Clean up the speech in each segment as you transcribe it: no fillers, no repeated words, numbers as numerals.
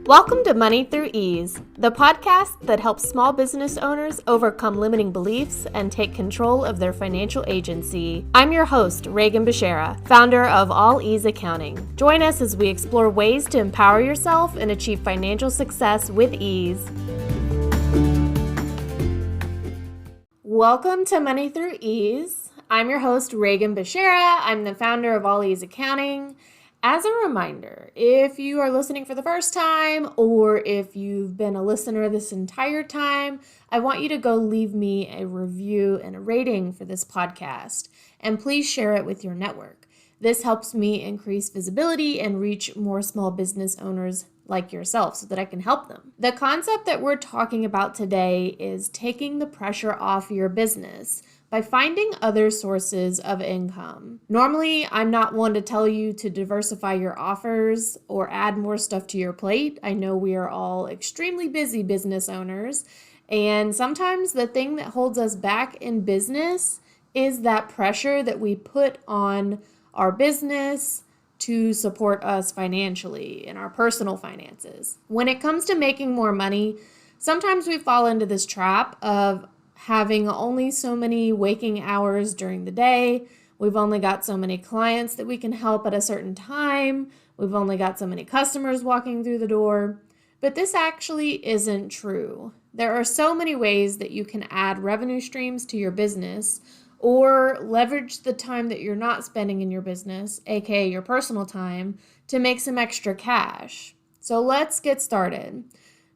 Welcome to Money Through Ease, the podcast that helps small business owners overcome limiting beliefs and take control of their financial agency. I'm your host, Reagan Beshara, founder of All Ease Accounting. Join us as we explore ways to empower yourself and achieve financial success with ease. Welcome to Money Through Ease. I'm your host, Reagan Beshara. I'm the founder of All Ease Accounting. As a reminder, if you are listening for the first time or if you've been a listener this entire time, I want you to go leave me a review and a rating for this podcast, and please share it with your network. This helps me increase visibility and reach more small business owners like yourself so that I can help them. The concept that we're talking about today is taking the pressure off your business by finding other sources of income. Normally, I'm not one to tell you to diversify your offers or add more stuff to your plate. I know we are all extremely busy business owners, and sometimes the thing that holds us back in business is that pressure that we put on our business to support us financially in our personal finances. When it comes to making more money, sometimes we fall into this trap of having only so many waking hours during the day. We've only got so many clients that we can help at a certain time. We've only got so many customers walking through the door. But this actually isn't true. There are so many ways that you can add revenue streams to your business or leverage the time that you're not spending in your business, aka your personal time, to make some extra cash. So let's get started.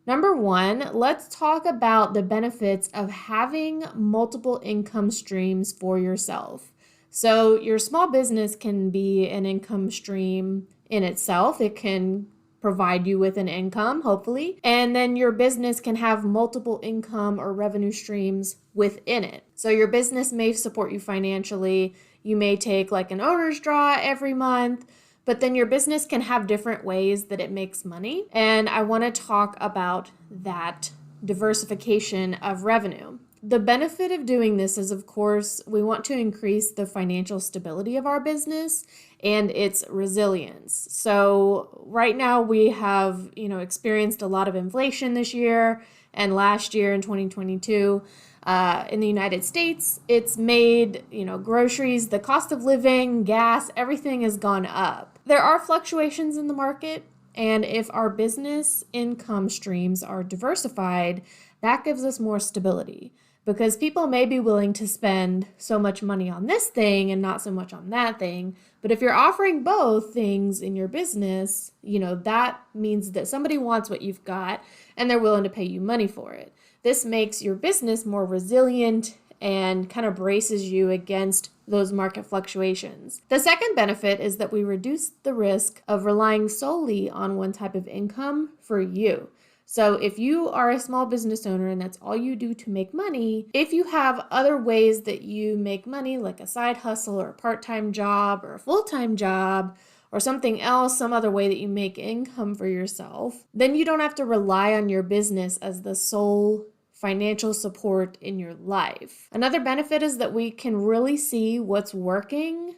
Number one, let's talk about the benefits of having multiple income streams for yourself. So your small business can be an income stream in itself. It can provide you with an income, hopefully, and then your business can have multiple income or revenue streams within it. So your business may support you financially. You may take like an owner's draw every month, but then your business can have different ways that it makes money. And I want to talk about that diversification of revenue. The benefit of doing this is, of course, we want to increase the financial stability of our business and its resilience. So right now we have, experienced a lot of inflation this year and last year in 2022. In the United States, it's made, groceries, the cost of living, gas, everything has gone up. There are fluctuations in the market, and if our business income streams are diversified, that gives us more stability because people may be willing to spend so much money on this thing and not so much on that thing. But if you're offering both things in your business, that means that somebody wants what you've got and they're willing to pay you money for it. This makes your business more resilient and kind of braces you against those market fluctuations. The second benefit is that we reduce the risk of relying solely on one type of income for you. So if you are a small business owner and that's all you do to make money, if you have other ways that you make money, like a side hustle or a part-time job or a full-time job, or something else, some other way that you make income for yourself, then you don't have to rely on your business as the sole financial support in your life. Another benefit is that we can really see what's working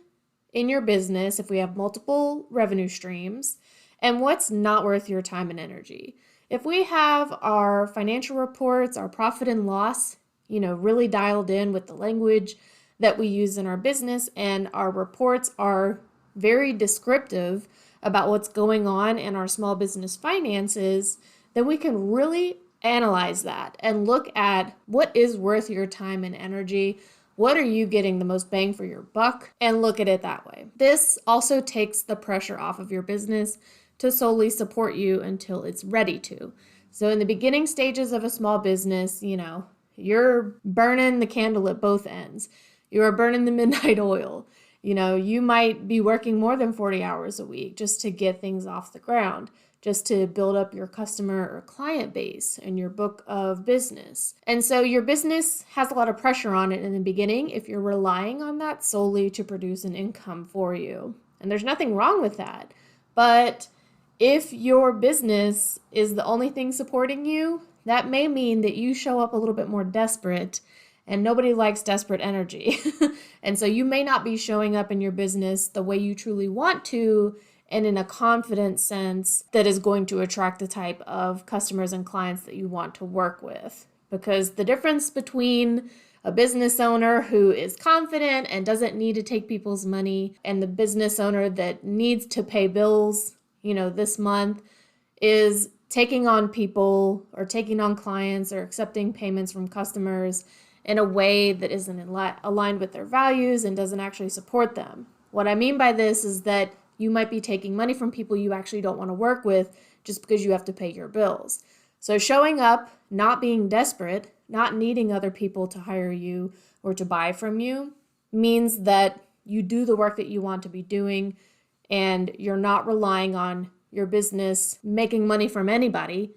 in your business if we have multiple revenue streams and what's not worth your time and energy. If we have our financial reports, our profit and loss, really dialed in with the language that we use in our business, and our reports are very descriptive about what's going on in our small business finances, then we can really analyze that and look at what is worth your time and energy. What are you getting the most bang for your buck? And look at it that way. This also takes the pressure off of your business to solely support you until it's ready to. So in the beginning stages of a small business, you're burning the candle at both ends. You are burning the midnight oil. You might be working more than 40 hours a week just to get things off the ground, just to build up your customer or client base and your book of business. And so your business has a lot of pressure on it in the beginning if you're relying on that solely to produce an income for you. And there's nothing wrong with that. But if your business is the only thing supporting you, that may mean that you show up a little bit more desperate, and nobody likes desperate energy. And so you may not be showing up in your business the way you truly want to and in a confident sense that is going to attract the type of customers and clients that you want to work with. Because the difference between a business owner who is confident and doesn't need to take people's money and the business owner that needs to pay bills, this month, is taking on people or taking on clients or accepting payments from customers in a way that isn't aligned with their values and doesn't actually support them. What I mean by this is that you might be taking money from people you actually don't want to work with just because you have to pay your bills. So showing up, not being desperate, not needing other people to hire you or to buy from you means that you do the work that you want to be doing and you're not relying on your business making money from anybody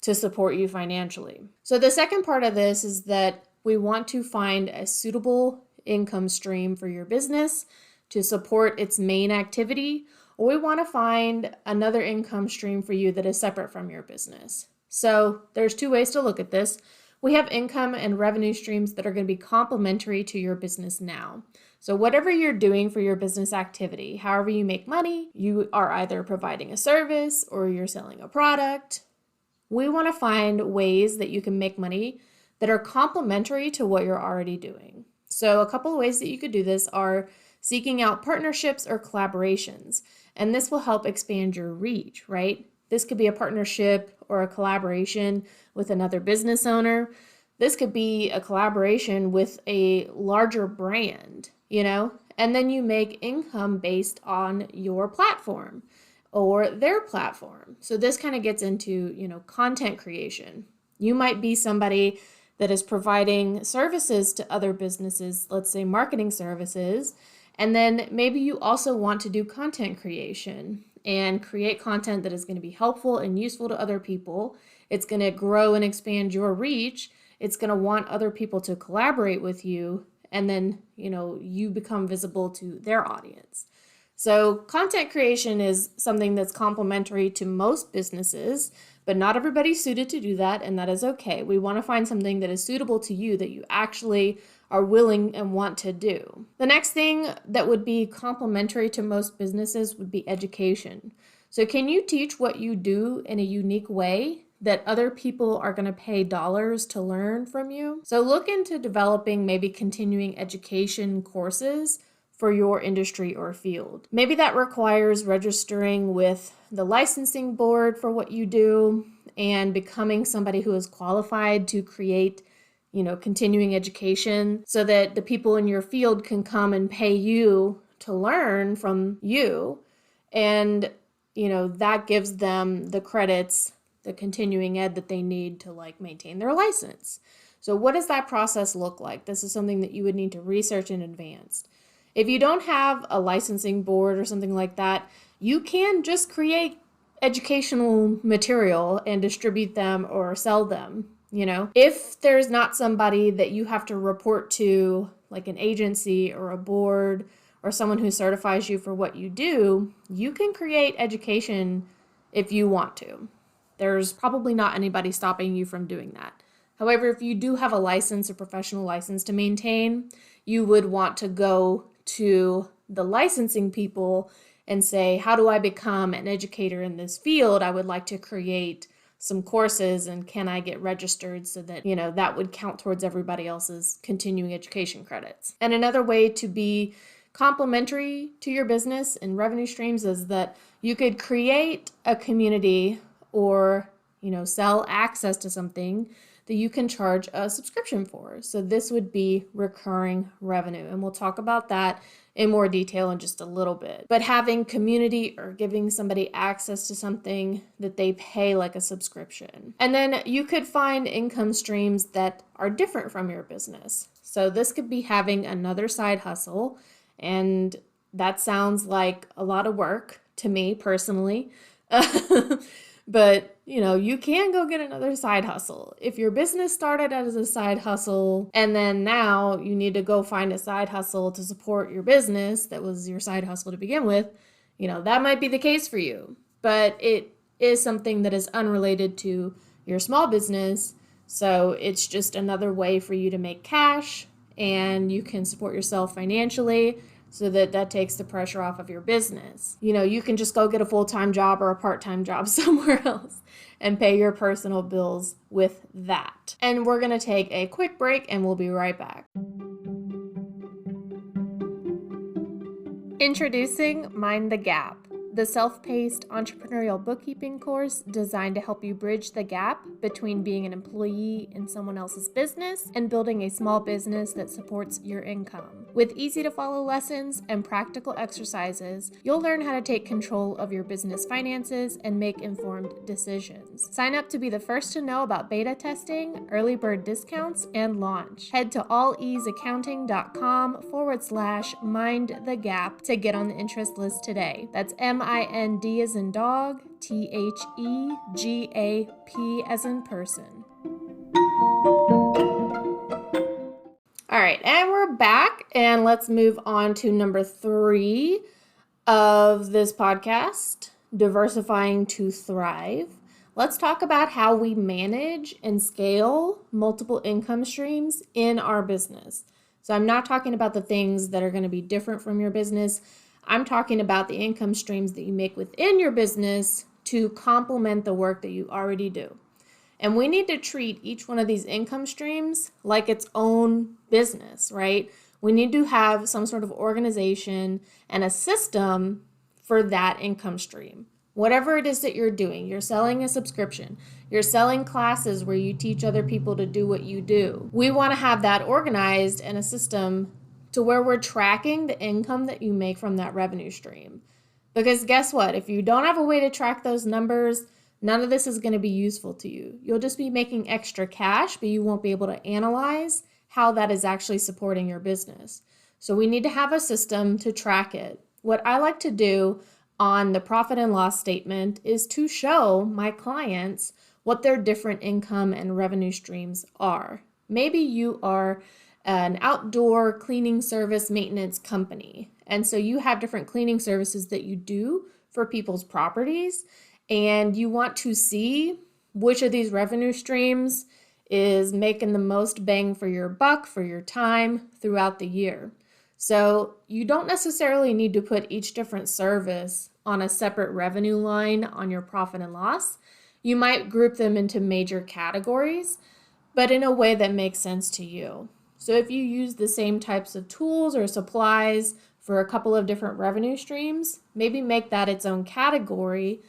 to support you financially. So the second part of this is that we want to find a suitable income stream for your business to support its main activity, or we want to find another income stream for you that is separate from your business. So there's two ways to look at this. We have income and revenue streams that are going to be complementary to your business now. So whatever you're doing for your business activity, however you make money, you are either providing a service or you're selling a product. We want to find ways that you can make money that are complementary to what you're already doing. So a couple of ways that you could do this are seeking out partnerships or collaborations, and this will help expand your reach, right? This could be a partnership or a collaboration with another business owner. This could be a collaboration with a larger brand, and then you make income based on your platform or their platform. So this kind of gets into, content creation. You might be somebody that is providing services to other businesses, let's say marketing services, and then maybe you also want to do content creation and create content that is going to be helpful and useful to other people. It's going to grow and expand your reach. It's going to want other people to collaborate with you, and then, you become visible to their audience. So content creation is something that's complementary to most businesses, but not everybody's suited to do that, and that is okay. We want to find something that is suitable to you that you actually are willing and want to do. The next thing that would be complementary to most businesses would be education. So can you teach what you do in a unique way that other people are going to pay dollars to learn from you? So look into developing maybe continuing education courses for your industry or field. Maybe that requires registering with the licensing board for what you do and becoming somebody who is qualified to create, continuing education so that the people in your field can come and pay you to learn from you. And, that gives them the credits, the continuing ed that they need to maintain their license. So what does that process look like? This is something that you would need to research in advance. If you don't have a licensing board or something like that, you can just create educational material and distribute them or sell them. If there's not somebody that you have to report to, like an agency or a board or someone who certifies you for what you do, you can create education if you want to. There's probably not anybody stopping you from doing that. However, if you do have a license, a professional license to maintain, you would want to go to the licensing people and say, how do I become an educator in this field? I would like to create some courses, and can I get registered so that, that would count towards everybody else's continuing education credits. And another way to be complementary to your business and revenue streams is that you could create a community or, sell access to something that you can charge a subscription for. So this would be recurring revenue. And we'll talk about that in more detail in just a little bit. But having community or giving somebody access to something that they pay like a subscription. And then you could find income streams that are different from your business. So this could be having another side hustle. And that sounds like a lot of work to me personally. But, you can go get another side hustle. If your business started as a side hustle and then now you need to go find a side hustle to support your business that was your side hustle to begin with, that might be the case for you. But it is something that is unrelated to your small business. So it's just another way for you to make cash and you can support yourself financially. so that takes the pressure off of your business. You can just go get a full-time job or a part-time job somewhere else and pay your personal bills with that. And we're going to take a quick break and we'll be right back. Introducing Mind the Gap, the self-paced entrepreneurial bookkeeping course designed to help you bridge the gap between being an employee in someone else's business and building a small business that supports your income. With easy-to-follow lessons and practical exercises, you'll learn how to take control of your business finances and make informed decisions. Sign up to be the first to know about beta testing, early bird discounts, and launch. Head to alleaseaccounting.com/mindthegap to get on the interest list today. That's MIND as in dog, THEGAP as in person. All right, and we're back, and let's move on to number 3 of this podcast, Diversifying to Thrive. Let's talk about how we manage and scale multiple income streams in our business. So I'm not talking about the things that are going to be different from your business. I'm talking about the income streams that you make within your business to complement the work that you already do. And we need to treat each one of these income streams like its own business, right? We need to have some sort of organization and a system for that income stream. Whatever it is that you're doing, you're selling a subscription, you're selling classes where you teach other people to do what you do. We want to have that organized in a system to where we're tracking the income that you make from that revenue stream. Because guess what? If you don't have a way to track those numbers, none of this is going to be useful to you. You'll just be making extra cash, but you won't be able to analyze how that is actually supporting your business. So we need to have a system to track it. What I like to do on the profit and loss statement is to show my clients what their different income and revenue streams are. Maybe you are an outdoor cleaning service maintenance company, and so you have different cleaning services that you do for people's properties, and you want to see which of these revenue streams is making the most bang for your buck, for your time throughout the year. So you don't necessarily need to put each different service on a separate revenue line on your profit and loss. You might group them into major categories, but in a way that makes sense to you. So if you use the same types of tools or supplies for a couple of different revenue streams, maybe make that its own category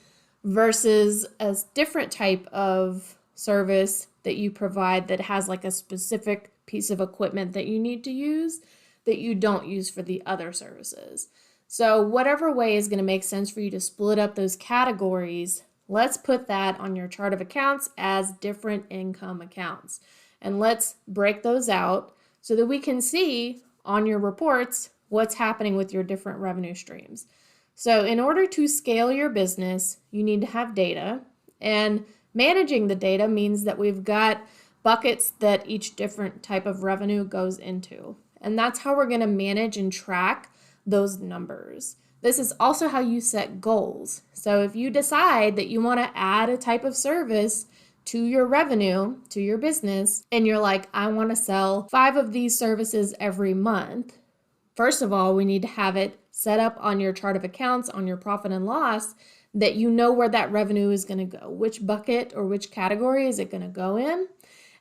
versus a different type of service that you provide that has like a specific piece of equipment that you need to use that you don't use for the other services. So whatever way is going to make sense for you to split up those categories, let's put that on your chart of accounts as different income accounts. And let's break those out so that we can see on your reports what's happening with your different revenue streams. So in order to scale your business, you need to have data, and managing the data means that we've got buckets that each different type of revenue goes into. And that's how we're going to manage and track those numbers. This is also how you set goals. So if you decide that you want to add a type of service to your revenue, to your business, and you're like, I want to sell 5 of these services every month, first of all, we need to have it set up on your chart of accounts, on your profit and loss, that you know where that revenue is going to go, which bucket or which category is it going to go in,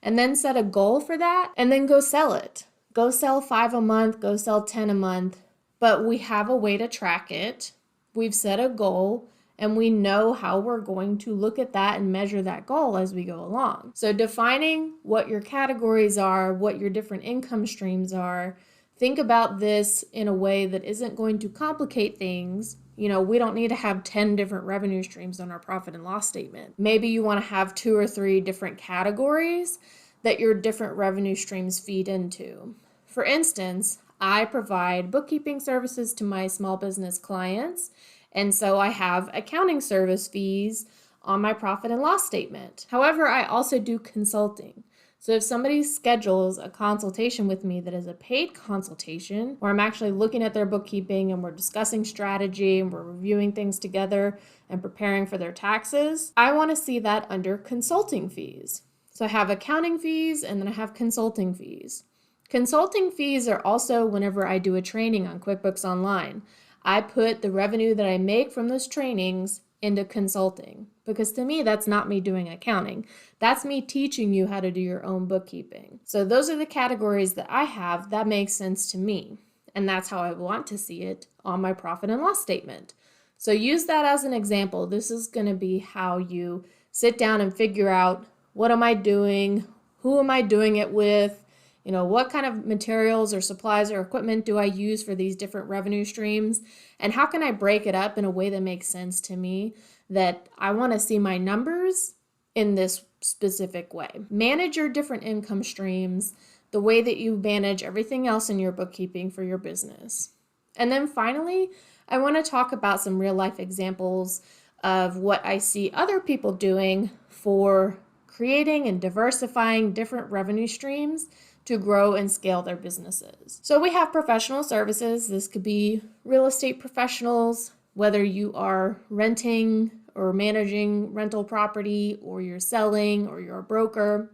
and then set a goal for that, and then go sell it. Go sell 5 a month, go sell 10 a month, but we have a way to track it. We've set a goal, and we know how we're going to look at that and measure that goal as we go along. So defining what your categories are, what your different income streams are, think about this in a way that isn't going to complicate things. We don't need to have 10 different revenue streams on our profit and loss statement. Maybe you want to have 2 or 3 different categories that your different revenue streams feed into. For instance, I provide bookkeeping services to my small business clients, and so I have accounting service fees on my profit and loss statement. However, I also do consulting. So if somebody schedules a consultation with me that is a paid consultation, where I'm actually looking at their bookkeeping and we're discussing strategy and we're reviewing things together and preparing for their taxes, I want to see that under consulting fees. So I have accounting fees and then I have consulting fees. Consulting fees are also whenever I do a training on QuickBooks Online. I put the revenue that I make from those trainings into consulting because to me, that's not me doing accounting. That's me teaching you how to do your own bookkeeping. So those are the categories that I have that makes sense to me. And that's how I want to see it on my profit and loss statement. So use that as an example. This is going to be how you sit down and figure out, what am I doing? Who am I doing it with? What kind of materials or supplies or equipment do I use for these different revenue streams? And how can I break it up in a way that makes sense to me, that I want to see my numbers in this specific way? Manage your different income streams the way that you manage everything else in your bookkeeping for your business. And then finally, I want to talk about some real life examples of what I see other people doing for creating and diversifying different revenue streams to grow and scale their businesses. So we have professional services. This could be real estate professionals, whether you are renting or managing rental property, or you're selling, or you're a broker.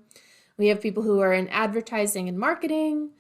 We have people who are in advertising and marketing.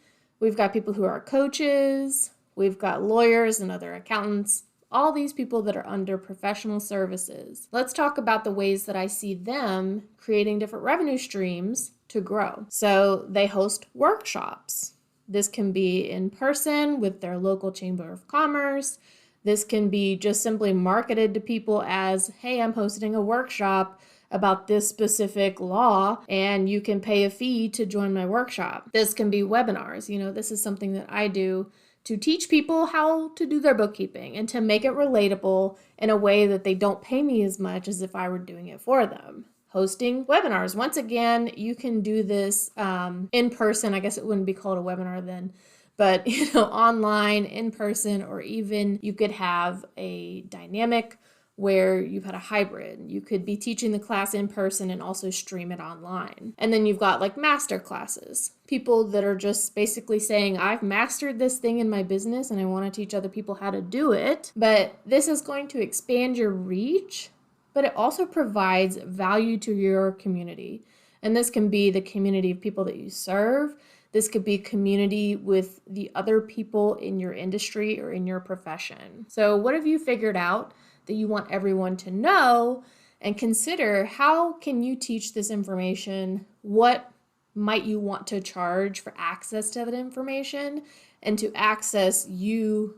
We've got people who are coaches. We've got lawyers and other accountants. All these people that are under professional services. Let's talk about the ways that I see them creating different revenue streams to grow. So they host workshops. This can be in person with their local chamber of commerce. This can be just simply marketed to people as, hey, I'm hosting a workshop about this specific law and you can pay a fee to join my workshop. This can be webinars. This is something that I do to teach people how to do their bookkeeping and to make it relatable in a way that they don't pay me as much as if I were doing it for them. Hosting webinars. Once again, you can do this in person. I guess it wouldn't be called a webinar then, but online, in person, or even you could have a dynamic where you've had a hybrid. You could be teaching the class in person and also stream it online. And then you've got like master classes, people that are just basically saying, I've mastered this thing in my business and I want to teach other people how to do it. But this is going to expand your reach, but it also provides value to your community. And this can be the community of people that you serve. This could be community with the other people in your industry or in your profession. So what have you figured out that you want everyone to know? And consider, how can you teach this information? What might you want to charge for access to that information and to access you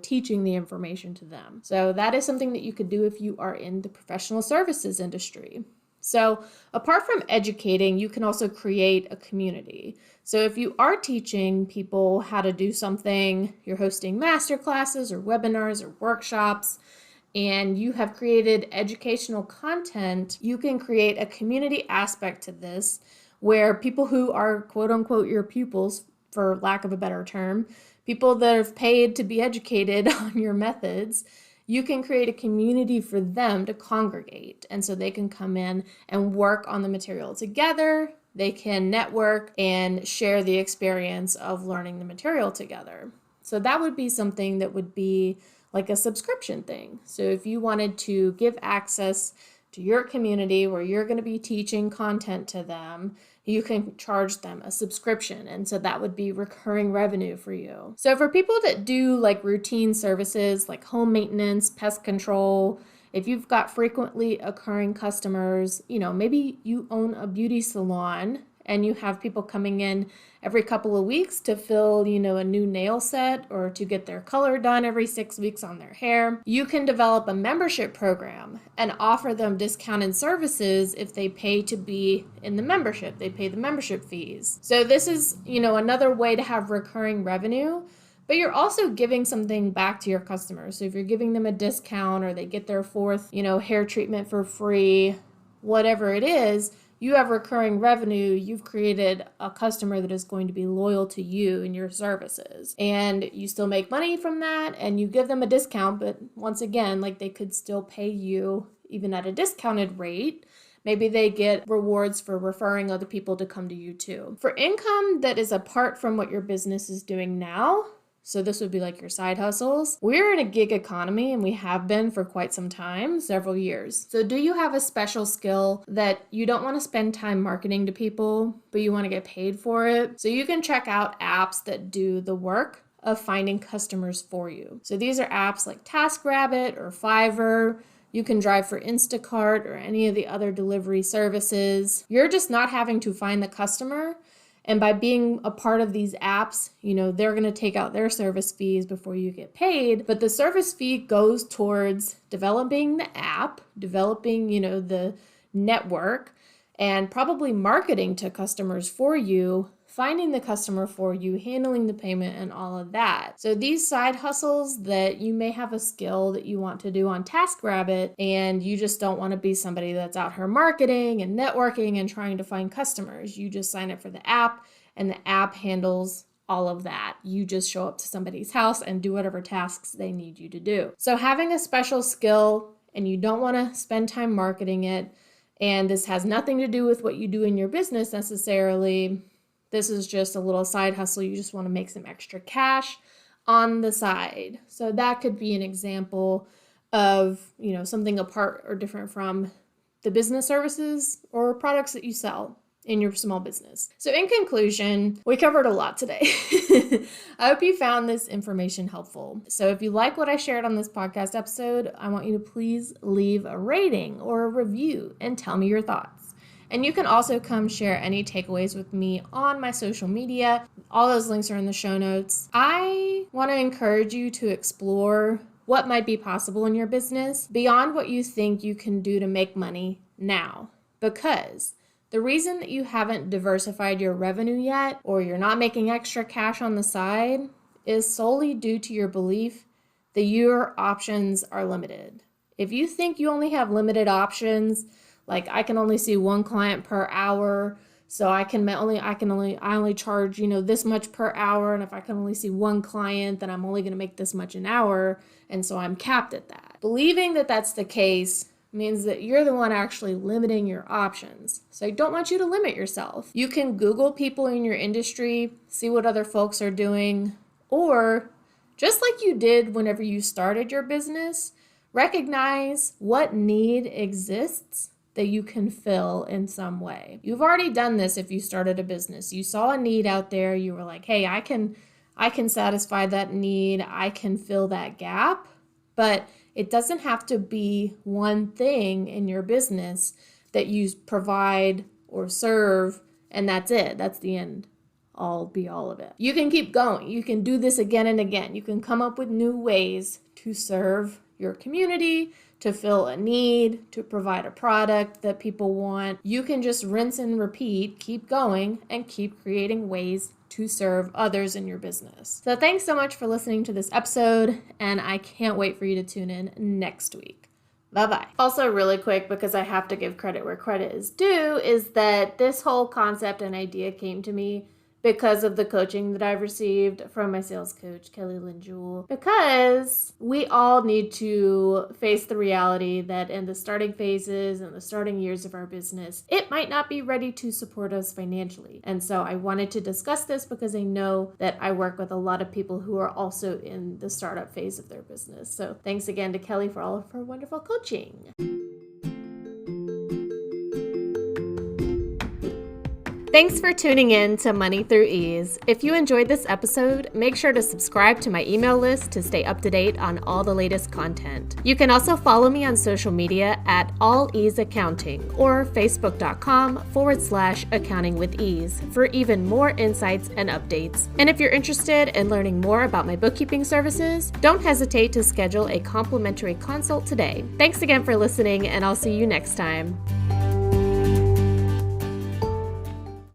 teaching the information to them? So that is something that you could do if you are in the professional services industry. So apart from educating, you can also create a community. So if you are teaching people how to do something, you're hosting master classes or webinars or workshops, and you have created educational content, you can create a community aspect to this where people who are quote unquote your pupils, for lack of a better term, people that have paid to be educated on your methods, you can create a community for them to congregate. And so they can come in and work on the material together. They can network and share the experience of learning the material together. So that would be something that would be like a subscription thing. So if you wanted to give access to your community where you're going to be teaching content to them, you can charge them a subscription. And so that would be recurring revenue for you. So for people that do like routine services like home maintenance, pest control, if you've got frequently occurring customers, maybe you own a beauty salon and you have people coming in every couple of weeks to fill, a new nail set or to get their color done every 6 weeks on their hair. You can develop a membership program and offer them discounted services if they pay to be in the membership. They pay the membership fees. So this is, another way to have recurring revenue, but you're also giving something back to your customers. So if you're giving them a discount or they get their fourth, hair treatment for free, whatever it is, you have recurring revenue. You've created a customer that is going to be loyal to you and your services. And you still make money from that and you give them a discount, but once again, they could still pay you even at a discounted rate. Maybe they get rewards for referring other people to come to you too. For income that is apart from what your business is doing now, So this would be like your side hustles. We're in a gig economy and we have been for quite some time, several years. So do you have a special skill that you don't want to spend time marketing to people, but you want to get paid for it? So you can check out apps that do the work of finding customers for you. So these are apps like TaskRabbit or Fiverr. You can drive for Instacart or any of the other delivery services. You're just not having to find the customer. And by being a part of these apps, they're going to take out their service fees before you get paid. But the service fee goes towards developing the app, developing, the network, and probably marketing to customers for you, finding the customer for you, handling the payment, and all of that. So these side hustles that you may have a skill that you want to do on TaskRabbit, and you just don't want to be somebody that's out here marketing and networking and trying to find customers. You just sign up for the app, and the app handles all of that. You just show up to somebody's house and do whatever tasks they need you to do. So having a special skill, and you don't want to spend time marketing it, and this has nothing to do with what you do in your business necessarily. This is just a little side hustle. You just want to make some extra cash on the side. So that could be an example of, something apart or different from the business services or products that you sell in your small business. So in conclusion, we covered a lot today. I hope you found this information helpful. So if you like what I shared on this podcast episode, I want you to please leave a rating or a review and tell me your thoughts. And you can also come share any takeaways with me on my social media. All those links are in the show notes. I want to encourage you to explore what might be possible in your business beyond what you think you can do to make money now. Because the reason that you haven't diversified your revenue yet, or you're not making extra cash on the side, is solely due to your belief that your options are limited. If you think you only have limited options, like I can only see one client per hour, so I only charge, this much per hour. And if I can only see one client, then I'm only going to make this much an hour. And so I'm capped at that. Believing that that's the case means that you're the one actually limiting your options. So I don't want you to limit yourself. You can Google people in your industry, see what other folks are doing, or just like you did whenever you started your business, recognize what need exists that you can fill in some way. You've already done this if you started a business. You saw a need out there. You were like, hey, I can satisfy that need. I can fill that gap. But it doesn't have to be one thing in your business that you provide or serve, and that's it. That's the end. All be all of it. You can keep going. You can do this again and again. You can come up with new ways to serve your community, to fill a need, to provide a product that people want. You can just rinse and repeat, keep going, and keep creating ways to serve others in your business. So thanks so much for listening to this episode, and I can't wait for you to tune in next week. Bye-bye. Also, really quick, because I have to give credit where credit is due, is that this whole concept and idea came to me because of the coaching that I've received from my sales coach, Kelly Lynn Jewell, because we all need to face the reality that in the starting phases and the starting years of our business, it might not be ready to support us financially. And so I wanted to discuss this because I know that I work with a lot of people who are also in the startup phase of their business. So thanks again to Kelly for all of her wonderful coaching. Thanks for tuning in to Money Through Ease. If you enjoyed this episode, make sure to subscribe to my email list to stay up to date on all the latest content. You can also follow me on social media at All Ease Accounting or facebook.com/accounting with ease for even more insights and updates. And if you're interested in learning more about my bookkeeping services, don't hesitate to schedule a complimentary consult today. Thanks again for listening, and I'll see you next time.